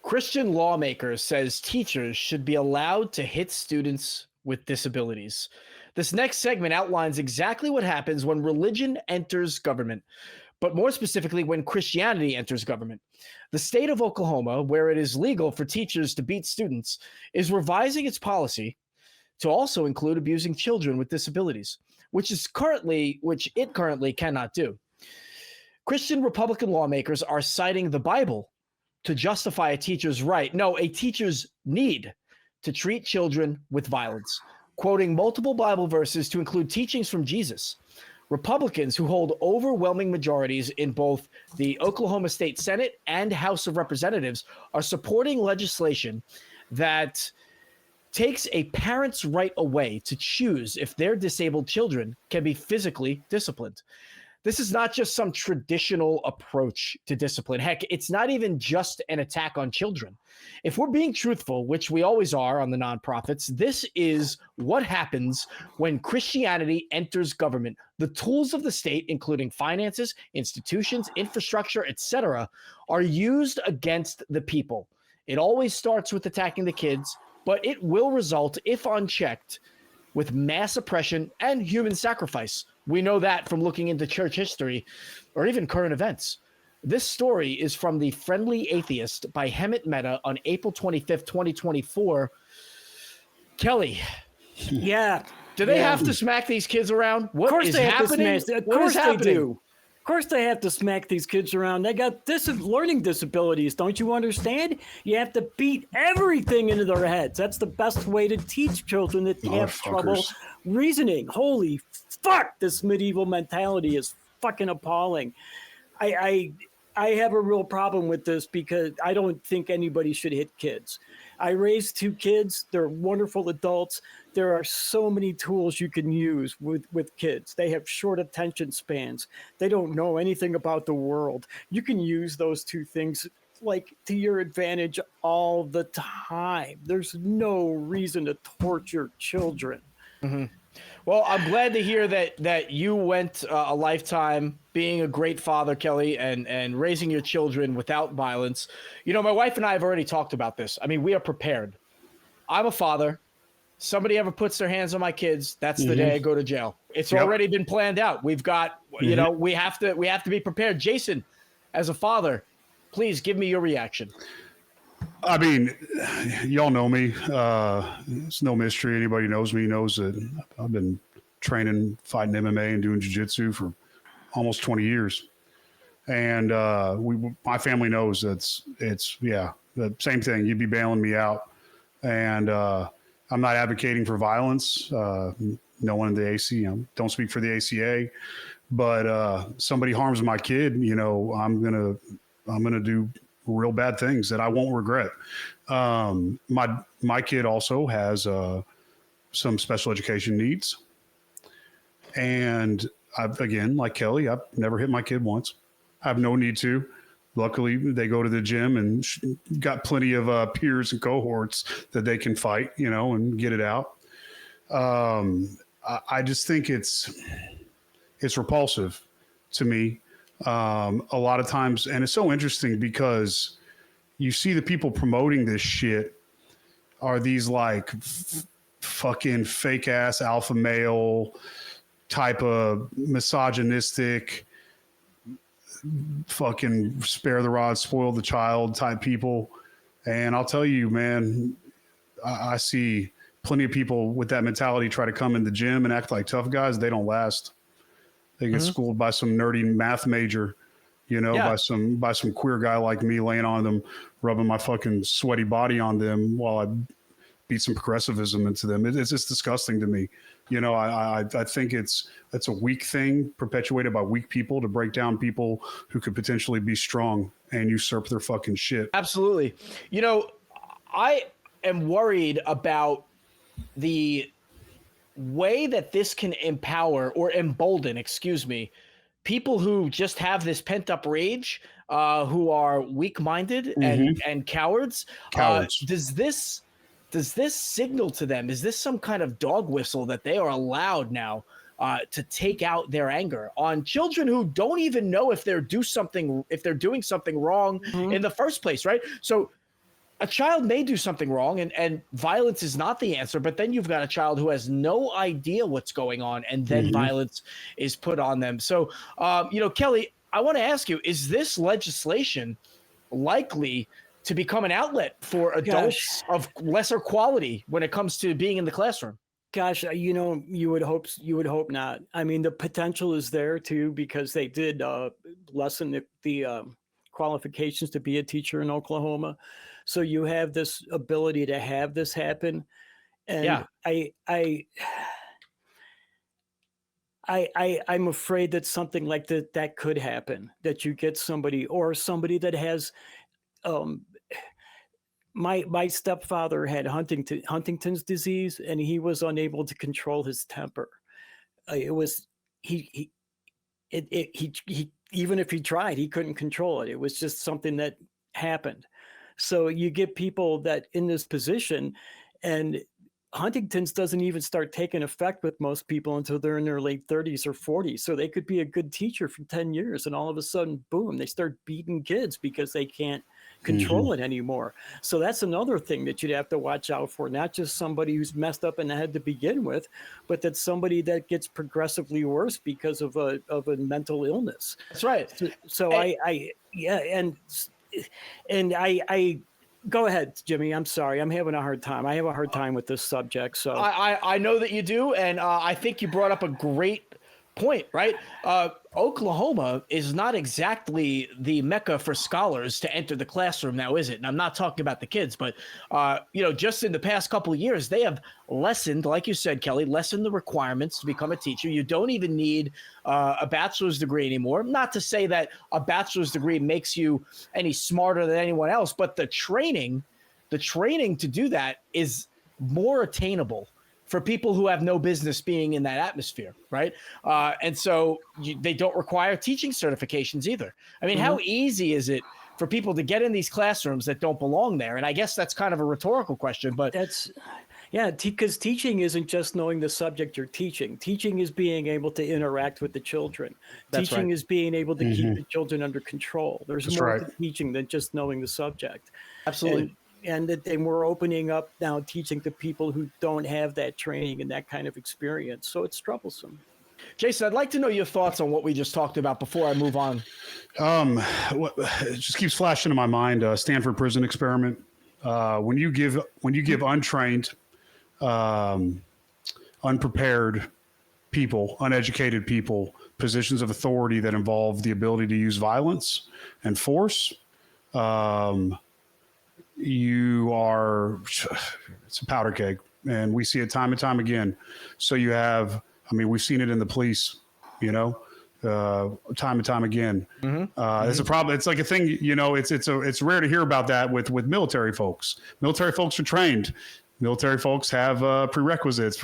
Christian lawmaker says teachers should be allowed to hit students with disabilities. This next segment outlines exactly what happens when religion enters government, but more specifically, when Christianity enters government. The state of Oklahoma, where it is legal for teachers to beat students, is revising its policy to also include abusing children with disabilities, which it currently cannot do. Christian Republican lawmakers are citing the Bible to justify a teacher's a teacher's need to treat children with violence, quoting multiple Bible verses to include teachings from Jesus. Republicans, who hold overwhelming majorities in both the Oklahoma State Senate and House of Representatives, are supporting legislation that takes a parent's right away to choose if their disabled children can be physically disciplined. This is not just some traditional approach to discipline. Heck, it's not even just an attack on children. If we're being truthful, which we always are on the nonprofits, this is what happens when Christianity enters government. The tools of the state, including finances, institutions, infrastructure, etc., are used against the people. It always starts with attacking the kids, but it will result, if unchecked, with mass oppression and human sacrifice. We know that from looking into church history or even current events. This story is from The Friendly Atheist by Hemant Mehta on April 25th, 2024. Kelly. Yeah. Do they have to smack these kids around? What is happening? Of course they do. Of course they have to smack these kids around. They got learning disabilities. Don't you understand? You have to beat everything into their heads. That's the best way to teach children that have trouble reasoning. Holy fuck, this medieval mentality is fucking appalling. I have a real problem with this because I don't think anybody should hit kids. I raised 2 kids. They're wonderful adults. There are so many tools you can use with kids. They have short attention spans. They don't know anything about the world. You can use those 2 things like to your advantage all the time. There's no reason to torture children. Mm-hmm. Well, I'm glad to hear that you went a lifetime being a great father, Kelly, and raising your children without violence. You know, my wife and I have already talked about this. I mean, we are prepared. I'm a father. Somebody ever puts their hands on my kids, that's the day I go to jail. It's already been planned out. We've got, you know, we have to be prepared. Jason, as a father, please give me your reaction. I mean, y'all know me. It's no mystery. Anybody knows me knows that I've been training, fighting MMA and doing jiu-jitsu for almost 20 years. And my family knows it's the same thing. You'd be bailing me out. And I'm not advocating for violence. No one in the AC, don't speak for the ACA. But somebody harms my kid, you know, I'm gonna do real bad things that I won't regret. My kid also has some special education needs. And again, like Kelly, I've never hit my kid once. I have no need to. Luckily, they go to the gym and got plenty of peers and cohorts that they can fight, you know, and get it out. I just think it's repulsive to me. A lot of times, and it's so interesting because you see the people promoting this shit are these like fucking fake ass alpha male type of misogynistic, fucking spare the rod, spoil the child type people. And I'll tell you, man, I see plenty of people with that mentality try to come in the gym and act like tough guys. They don't last. They get schooled by some nerdy math major, you know, by some queer guy like me laying on them, rubbing my fucking sweaty body on them while I beat some progressivism into them. It's just disgusting to me. You know, I think it's a weak thing perpetuated by weak people to break down people who could potentially be strong and usurp their fucking shit. Absolutely. You know, I am worried about the way that this can empower or embolden, people who just have this pent up rage, who are weak-minded and cowards. Does this signal to them? Is this some kind of dog whistle that they are allowed now to take out their anger on children who don't even know if they're doing something wrong in the first place, right? So a child may do something wrong, and violence is not the answer, but then you've got a child who has no idea what's going on, and then violence is put on them. So, Kelly, I want to ask you, is this legislation likely to become an outlet for adults of lesser quality when it comes to being in the classroom? Gosh, you would hope not. I mean, the potential is there too, because they did lessen the qualifications to be a teacher in Oklahoma. So you have this ability to have this happen. And I'm afraid that something like that could happen, that you get somebody that has, my stepfather had Huntington's disease, and he was unable to control his temper. It was, he even if he tried, he couldn't control it. It was just something that happened. So you get people that in this position, and Huntington's doesn't even start taking effect with most people until they're in their late 30s or 40s. So they could be a good teacher for 10 years, and all of a sudden, boom, they start beating kids because they can't control it anymore. So that's another thing that you'd have to watch out for, not just somebody who's messed up in the head to begin with, but that somebody that gets progressively worse because of a mental illness. That's right. So I go ahead, Jimmy. I'm sorry. I'm having a hard time. I have a hard time with this subject. So I know that you do, and I think you brought up a great point, right? Oklahoma is not exactly the mecca for scholars to enter the classroom now, is it? And I'm not talking about the kids, but just in the past couple of years, they have lessened, like you said, Kelly, lessened the requirements to become a teacher. You don't even need a bachelor's degree anymore. Not to say that a bachelor's degree makes you any smarter than anyone else, but the training to do that is more attainable for people who have no business being in that atmosphere, right? And so they don't require teaching certifications either. I mean, how easy is it for people to get in these classrooms that don't belong there? And I guess that's kind of a rhetorical question, but because teaching isn't just knowing the subject you're teaching. Teaching is being able to interact with the children. Teaching is being able to keep the children under control. There's more to teaching than just knowing the subject. Absolutely. And we're opening up now teaching to people who don't have that training and that kind of experience. So it's troublesome. Jason, I'd like to know your thoughts on what we just talked about before I move on. It just keeps flashing in my mind. Stanford prison experiment. When you give untrained, unprepared people, uneducated people, positions of authority that involve the ability to use violence and force, it's a powder keg, and we see it time and time again. So we've seen it in the police, time and time again. It's a problem. It's like a thing, it's rare to hear about that with military folks. Military folks are trained. Military folks have prerequisites.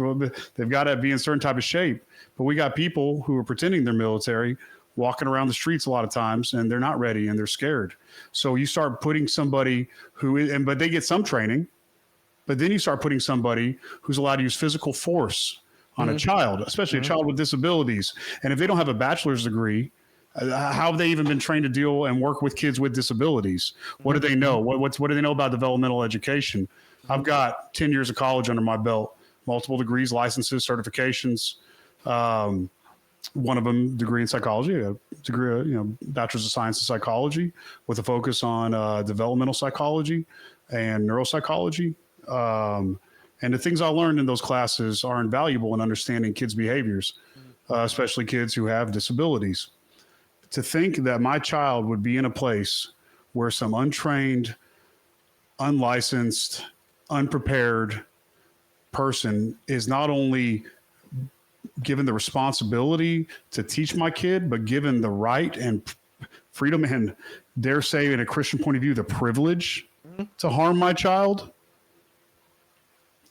They've got to be in certain type of shape. But we got people who are pretending they're military, walking around the streets a lot of times, and they're not ready and they're scared. So you start putting somebody but they get some training, but then you start putting somebody who's allowed to use physical force on a child, especially a child with disabilities. And if they don't have a bachelor's degree, how have they even been trained to deal and work with kids with disabilities? What do they know? What do they know about developmental education? I've got 10 years of college under my belt, multiple degrees, licenses, certifications. One of them degree in psychology, a degree, bachelor's of science in psychology with a focus on developmental psychology and neuropsychology. And the things I learned in those classes are invaluable in understanding kids' behaviors, especially kids who have disabilities. To think that my child would be in a place where some untrained, unlicensed, unprepared person is not only given the responsibility to teach my kid, but given the right and freedom and, dare say, in a Christian point of view, the privilege to harm my child,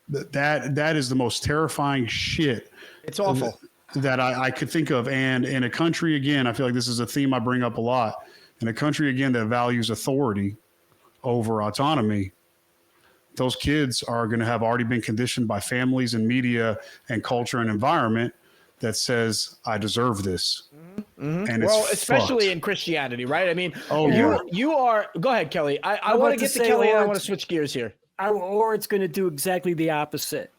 that is the most terrifying shit. It's awful. That I could think of. And in a country, again, I feel like this is a theme I bring up a lot. In a country, again, that values authority over autonomy, those kids are going to have already been conditioned by families and media and culture and environment that says, I deserve this. And Well, it's especially fucked. in Christianity, right? I mean, Oh, you yeah. you are. Go ahead, Kelly. I I'm want about to to get to say, Kelly, and I or want to it's- switch gears here. Or it's going to do exactly the opposite.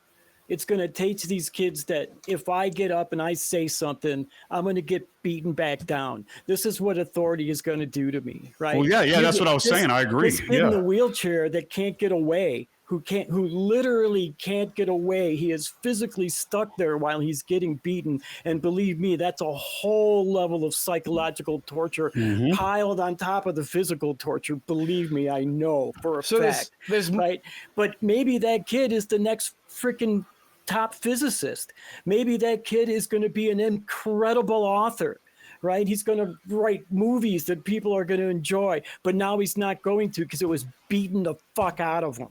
It's going to teach these kids that if I get up and I say something, I'm going to get beaten back down. This is what authority is going to do to me, right? Well, yeah, that's what I was saying. I agree. This kid in Yeah. the wheelchair that can't get away, who literally can't get away. He is physically stuck there while he's getting beaten. And believe me, that's a whole level of psychological torture piled on top of the physical torture. Believe me, I know for a So fact. there's Right? But maybe that kid is the next freaking top physicist. Maybe that kid is going to be an incredible author, right? He's going to write movies that people are going to enjoy, but now he's not going to because it was beaten the fuck out of him.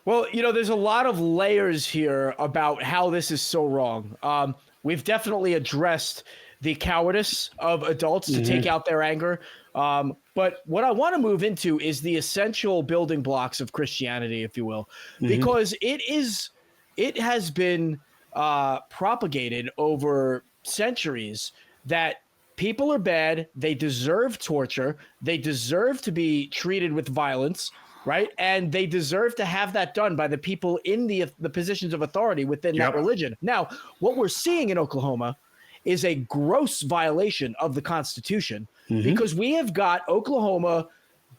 Well, there's a lot of layers here about how this is so wrong. We've definitely addressed the cowardice of adults to take out their anger. But what I want to move into is the essential building blocks of Christianity, if you will, because it has been propagated over centuries that people are bad, they deserve torture, they deserve to be treated with violence, right? And they deserve to have that done by the people in the positions of authority within that religion. Now, what we're seeing in Oklahoma is a gross violation of the Constitution because we have got Oklahoma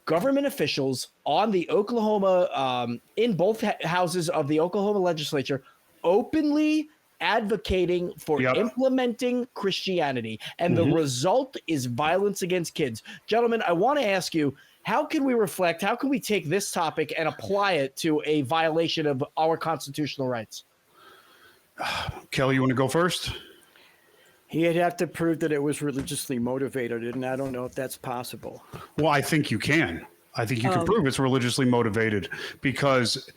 government officials on the Oklahoma, in both houses of the Oklahoma legislature, openly advocating for implementing Christianity. And the result is violence against kids. Gentlemen, I want to ask you, how can we reflect, how can we take this topic and apply it to a violation of our constitutional rights? Kelly, you want to go first? He'd have to prove that it was religiously motivated, and I don't know if that's possible. Well, I think you can. I think you can prove it's religiously motivated because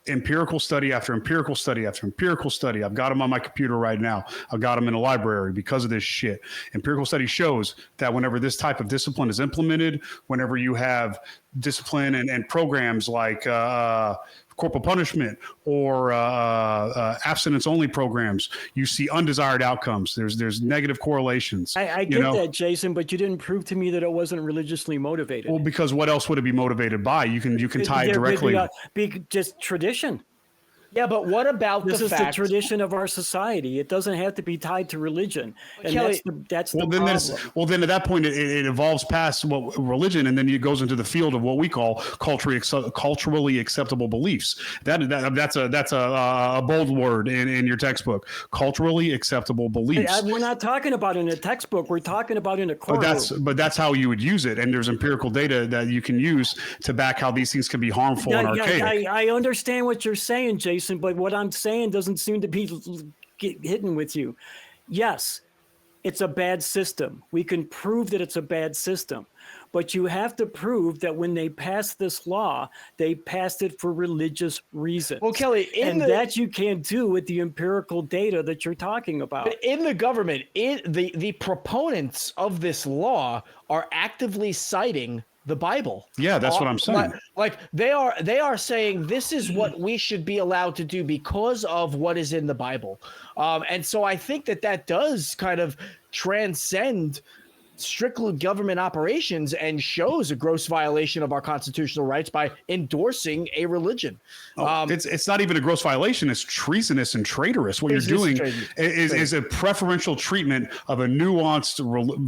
empirical study after empirical study after empirical study. I've got them on my computer right now. I've got them in a library because of this shit. Empirical study shows that whenever this type of discipline is implemented, whenever you have discipline and programs like corporal punishment or abstinence-only programs, you see undesired outcomes. There's negative correlations. I get that, Jason, but you didn't prove to me that it wasn't religiously motivated. Well, because what else would it be motivated by? You can tie it directly. Be just tradition. Yeah, but what about this the is fact? the tradition of our society? It doesn't have to be tied to religion, and Kelly, that's the problem. Then at that point it evolves past religion, and then it goes into the field of what we call culturally acceptable beliefs. That's a bold word in your textbook. Culturally acceptable beliefs. We're not talking about in a textbook. We're talking about in a courtroom. But that's how you would use it, and there's empirical data that you can use to back how these things can be harmful and archaic. I understand what you're saying, Jason. But what I'm saying doesn't seem to be hitting with you. Yes, it's a bad system. We can prove that it's a bad system. But you have to prove that when they passed this law, they passed it for religious reasons. Well, Kelly, that you can't do with the empirical data that you're talking about. In the government, the proponents of this law are actively citing the Bible. Yeah, that's what I'm saying. Like they are saying this is what we should be allowed to do because of what is in the Bible. And so I think that does kind of transcend strictly government operations and shows a gross violation of our constitutional rights by endorsing a religion. It's not even a gross violation. It's treasonous and traitorous. What you're doing is a preferential treatment of a nuanced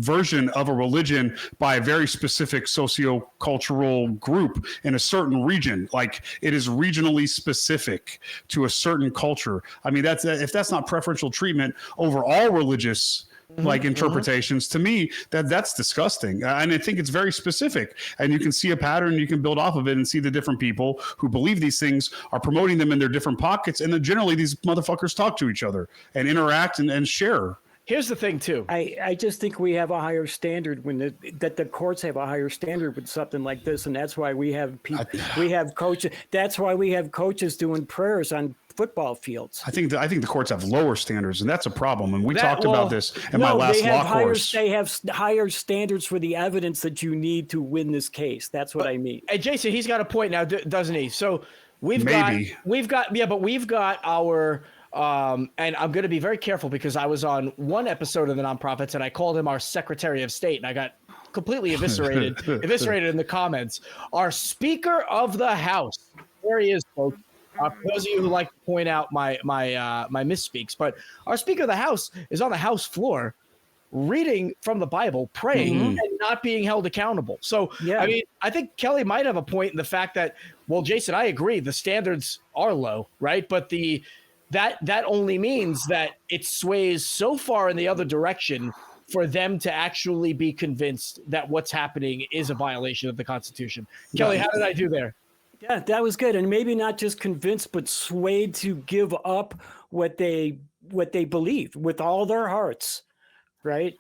version of a religion by a very specific socio-cultural group in a certain region. Like it is regionally specific to a certain culture. I mean, if that's not preferential treatment over all religious interpretations, to me that's disgusting, and I think it's very specific, and you can see a pattern, you can build off of it and see the different people who believe these things are promoting them in their different pockets, and then generally these motherfuckers talk to each other and interact and share. Here's the thing too. I just think we have a higher standard that the courts have a higher standard with something like this, and that's why we have coaches. That's why we have coaches doing prayers on football fields. I think the courts have lower standards, and that's a problem. And we talked about this in my last law course. They have higher standards for the evidence that you need to win this case. That's what I mean. Hey, Jason, he's got a point now, doesn't he? So we've got our And I'm going to be very careful because I was on one episode of the Nonprofits and I called him our Secretary of State, and I got completely eviscerated in the comments. Our Speaker of the House, there he is, folks. For those of you who like to point out my misspeaks, but our Speaker of the House is on the House floor reading from the Bible, praying, and not being held accountable. So, Yeah. I mean, I think Kelly might have a point in the fact that, well, Jason, I agree, the standards are low, right? But that only means that it sways so far in the other direction for them to actually be convinced that what's happening is a violation of the Constitution. Kelly, how did I do there? Yeah, that was good. And maybe not just convinced, but swayed to give up what they believe with all their hearts, right?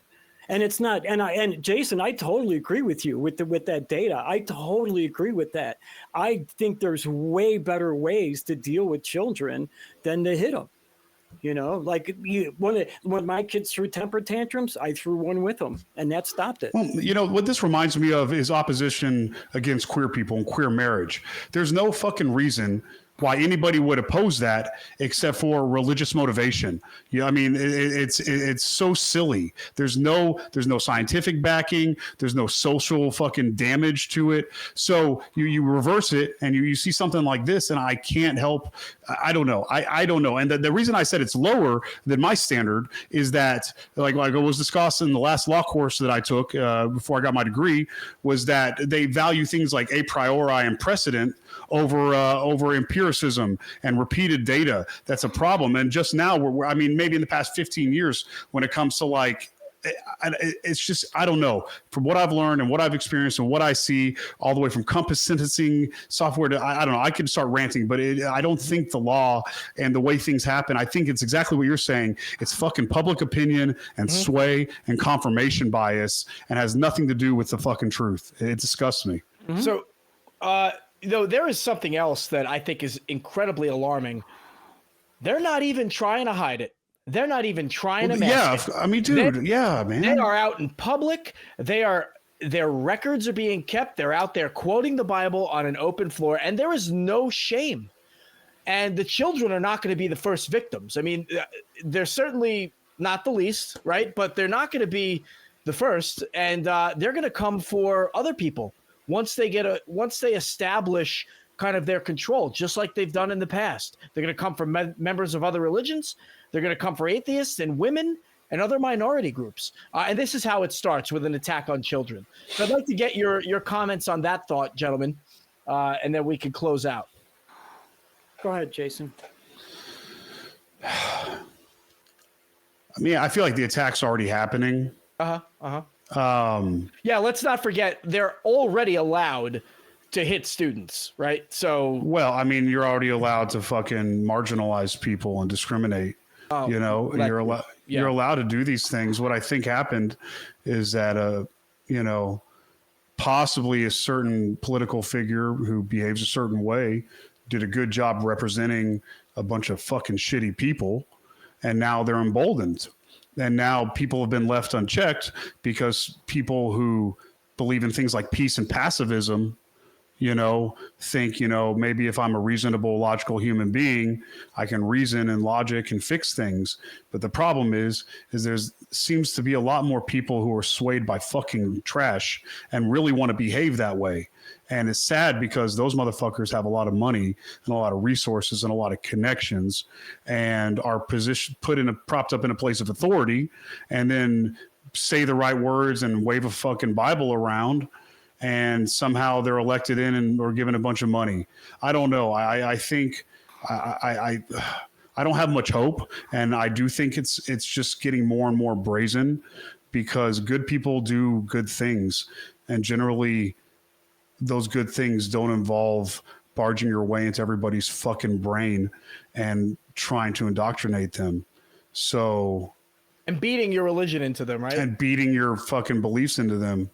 And it's not. And Jason, I totally agree with you with that data. I totally agree with that. I think there's way better ways to deal with children than to hit them. You know, like when my kids threw temper tantrums, I threw one with them, and that stopped it. Well, you know, what this reminds me of is opposition against queer people and queer marriage. There's no fucking reason why anybody would oppose that except for religious motivation. Yeah, I mean, it's so silly. There's no scientific backing. There's no social fucking damage to it. So you reverse it and you see something like this, and I can't help. I don't know. I don't know. And the reason I said it's lower than my standard is that, like I was discussing in the last law course that I took before I got my degree, was that they value things like a priori and precedent over empiricism and repeated data. That's a problem. And just now, I mean, maybe in the past 15 years, when it comes to like, it's just, I don't know, from what I've learned and what I've experienced and what I see, all the way from compass sentencing software to, I don't know, I could start ranting, but I don't think the law and the way things happen, I think it's exactly what you're saying. It's fucking public opinion and sway and confirmation bias, and has nothing to do with the fucking truth. It disgusts me. So, though there is something else that I think is incredibly alarming. They're not even trying to hide it. They're not even trying to mask it. I mean, dude, yeah, man. They are out in public. Their records are being kept. They're out there quoting the Bible on an open floor, and there is no shame. And the children are not going to be the first victims. I mean, they're certainly not the least, right? But they're not going to be the first, and they're going to come for other people once they establish kind of their control, just like they've done in the past. They're going to come from members of other religions. They're going to come for atheists and women and other minority groups. And this is how it starts, with an attack on children. So I'd like to get your comments on that thought, gentlemen, and then we can close out. Go ahead, Jason. I mean, I feel like the attack's already happening. Yeah, let's not forget they're already allowed to hit students, right? So, well, I mean, you're already allowed to fucking marginalize people and discriminate. You know, you're allowed to do these things. What I think happened is that, you know, possibly a certain political figure who behaves a certain way did a good job representing a bunch of fucking shitty people, and now they're emboldened. And now people have been left unchecked because people who believe in things like peace and pacifism, you know, think, you know, maybe if I'm a reasonable, logical human being, I can reason and logic and fix things. But the problem is there's seems to be a lot more people who are swayed by fucking trash and really want to behave that way. And it's sad because those motherfuckers have a lot of money and a lot of resources and a lot of connections, and are propped up in a place of authority, and then say the right words and wave a fucking Bible around, and somehow they're elected in and or given a bunch of money. I don't know. I think I don't have much hope, and I do think it's just getting more and more brazen, because good people do good things, and generally those good things don't involve barging your way into everybody's fucking brain and trying to indoctrinate them. So, and beating your religion into them, right? And beating your fucking beliefs into them.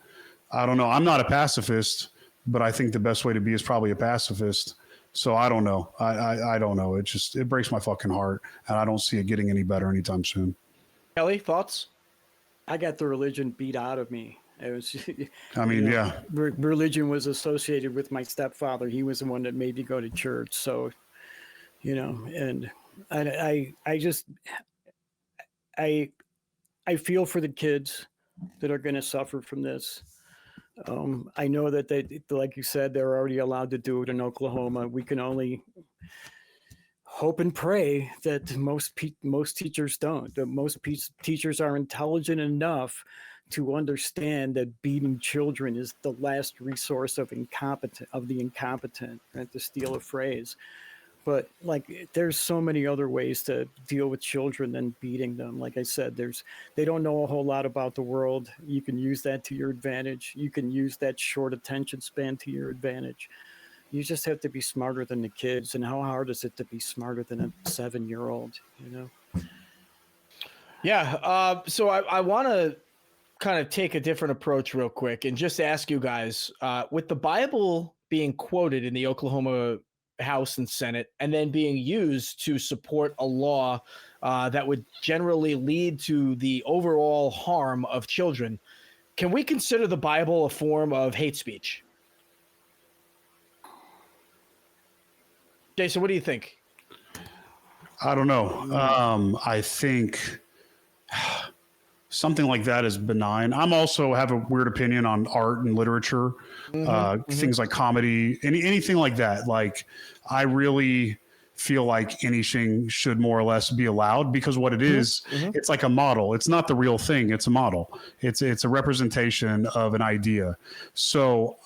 I don't know. I'm not a pacifist, but I think the best way to be is probably a pacifist. So I don't know. I don't know. It breaks my fucking heart, and I don't see it getting any better anytime soon. Kelly, thoughts? I got the religion beat out of me. It was, I mean, yeah. Religion was associated with my stepfather. He was the one that made me go to church. So, you know, and And I just, I, I feel for the kids that are going to suffer from this. I know that they, like you said, they're already allowed to do it in Oklahoma. We can only hope and pray that most teachers don't. That most teachers are intelligent enough to understand that beating children is the last resource of the incompetent, right, to steal a phrase. But like, there's so many other ways to deal with children than beating them. Like I said, they don't know a whole lot about the world. You can use that to your advantage. You can use that short attention span to your advantage. You just have to be smarter than the kids. And how hard is it to be smarter than a 7-year-old? You know? Yeah. So I want to kind of take a different approach real quick and just ask you guys, with the Bible being quoted in the Oklahoma House and Senate and then being used to support a law that would generally lead to the overall harm of children, can we consider the Bible a form of hate speech? Jason, what do you think? I don't know. I think something like that is benign. I'm also have a weird opinion on art and literature, things like comedy, anything like that. Like, I really feel like anything should more or less be allowed, because what it is, it's like a model. It's not the real thing. It's a model. It's a representation of an idea. So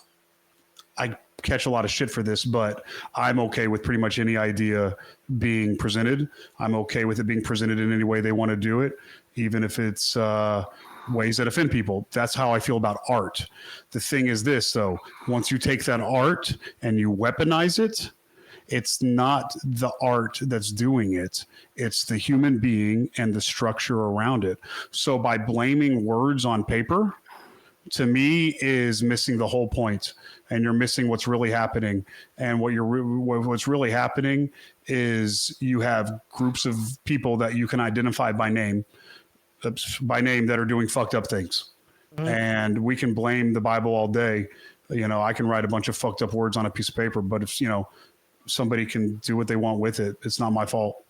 I catch a lot of shit for this, but I'm okay with pretty much any idea being presented. I'm okay with it being presented in any way they want to do it, even if it's ways that offend people. That's how I feel about art. The thing is this, though, once you take that art and you weaponize it, it's not the art that's doing it. It's the human being and the structure around it. So by blaming words on paper, to me, is missing the whole point, and you're missing what's really happening. And what's really happening is you have groups of people that you can identify by name that are doing fucked up things. And we can blame the Bible all day. You know, I can write a bunch of fucked up words on a piece of paper, but if, you know, somebody can do what they want with it, it's not my fault.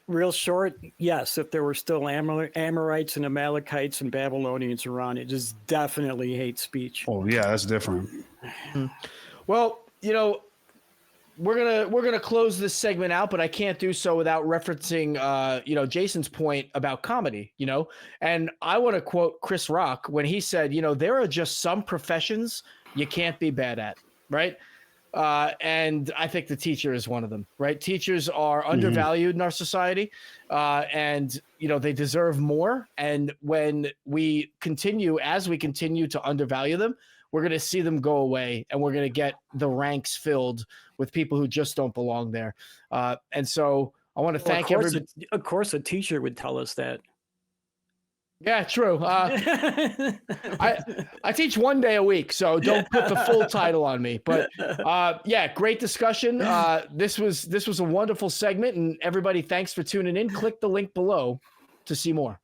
Real short, yes. If there were still Amorites and Amalekites and Babylonians around, it is definitely hate speech. Oh yeah, that's different. Well, you know, we're gonna close this segment out, but I can't do so without referencing, you know, Jason's point about comedy. You know, and I want to quote Chris Rock when he said, you know, there are just some professions you can't be bad at, right? And I think the teacher is one of them, right? Teachers are undervalued in our society, and, you know, they deserve more. And when we continue to undervalue them, we're going to see them go away, and we're going to get the ranks filled with people who just don't belong there. And so I want to thank everybody. Of course, a teacher would tell us that. Yeah, true. I teach 1 day a week, so don't put the full title on me. But yeah, great discussion. This was a wonderful segment, and everybody, thanks for tuning in. Click the link below to see more.